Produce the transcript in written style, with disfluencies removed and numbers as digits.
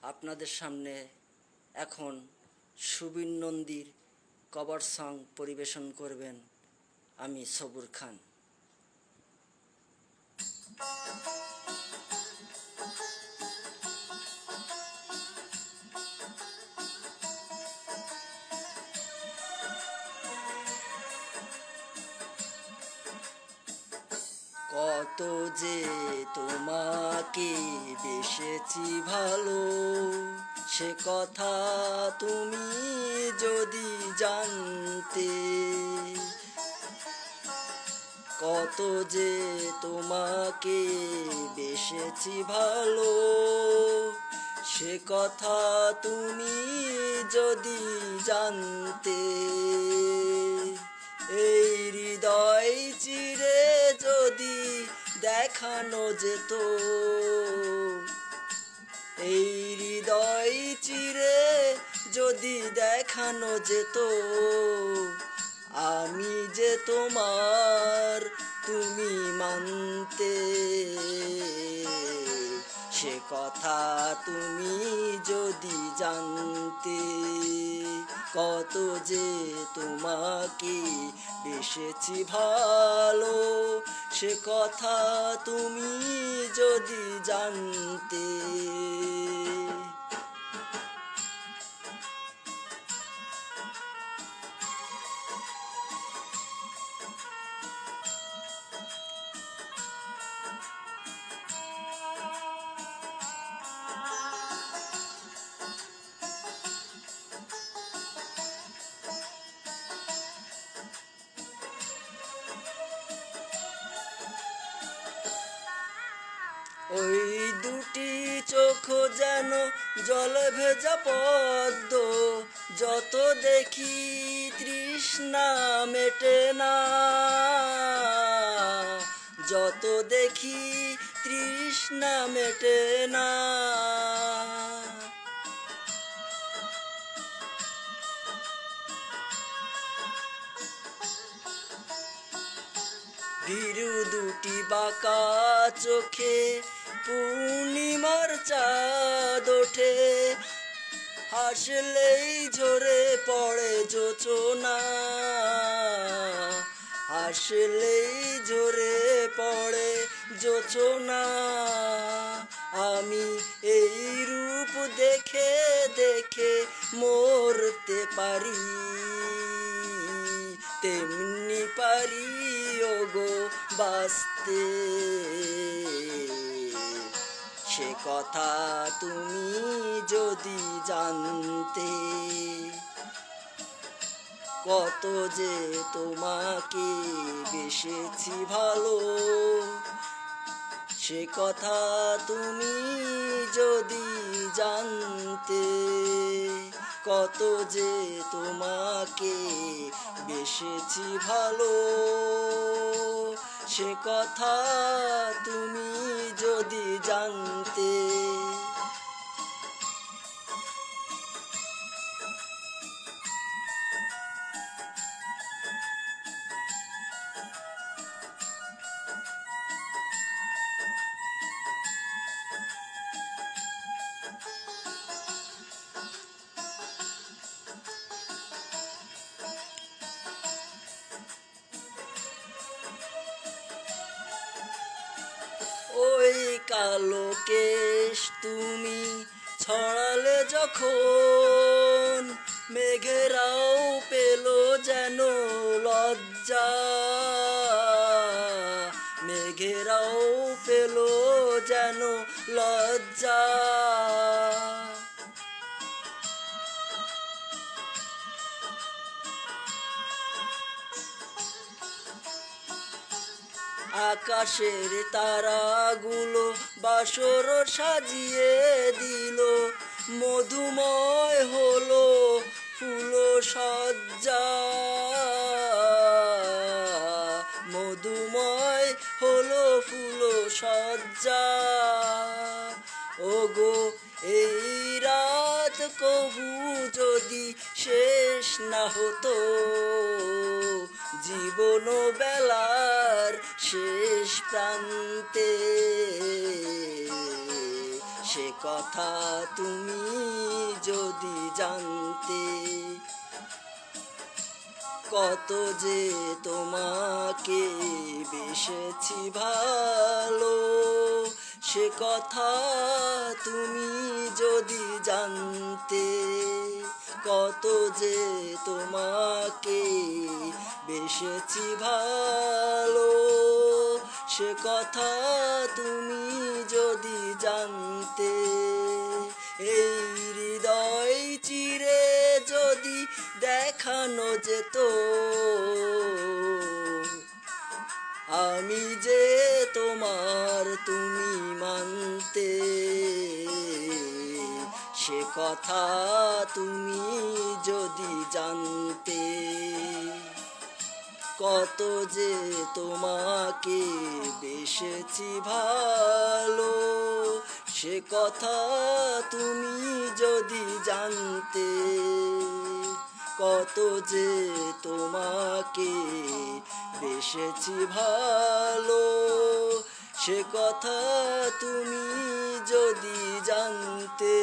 আপনাদের সামনে এখন সুবীর নন্দীর কভার সং পরিবেশন করবেন আমি সবুর খান। কত যে তোমাকে বেসেছি ভালো, সে কথা তুমি যদি জানতে। কত যে তোমাকে বেসেছি ভালো, সে কথা তুমি যদি জানতে। এই হৃদয় চিরে যদি দেখানো যেত, এই হৃদয় চিরে যদি দেখানো যেত, আমি যে তোমার তুমি মানতে। সে কথা তুমি যদি জানতে। কত যে তোমাকে বেসেছি ভালো, সে কথা তুমি যদি জানতে। ওই দুটি চোখ যেন জলে ভেজা পদ্ম, যত দেখি তৃষ্ণা মেটে না। যত দেখি তৃষ্ণা মেটে না। ভীরু দুটি বাঁকা চোখে পূর্ণিমার চাঁদ ওঠে, হাসলেই ঝরে পড়ে জোছনা। হাসলেই ঝরে পড়ে জোছনা। আমি এই রূপ দেখে দেখে মরতে পারি, তেমনি পারি ওগো বাঁচতে। সে কথা তুমি যদি জানতে। কত যে তোমাকে বেসেছি ভালো, সে কথা তুমি যদি জানতে। কত যে তোমাকে বেসেছি ভালো, সে কথা তুমি যদি জানতে। ওই কালো কেশ তুমি ছড়ালে যখন, মেঘেরাও পেল যেন লজ্জা। মেঘেরাও পেল যেন লজ্জা। আকাশের তারাগুলো বাসর সাজিয়ে দিল, মধুময় হলো ফুল সজ্জা। মধুময় হলো ফুল সজ্জা। ওগো এই রাত কবু যদি শেষ না হতো, জীবন বেলার শেষ প্রান্তে। সে সে কথা তুমি যদি জানতে, কত যে তোমাকে বেসেছি ভালো, সে কথা তুমি যদি জানতে, কত যে তোমাকে বেসেছি ভালো, সে কথা তুমি যদি জানতে। এই হৃদয় চিরে যদি দেখানো যেত, আমি যে তোমার তুমি মানতে, সে কথা তুমি যদি জানতে, কত যে তোমাকে বেসেছি ভালো, সে কথা তুমি যদি জানতে, কত যে তোমাকে বেসেছি ভালো, সে কথা তুমি যদি জানতে।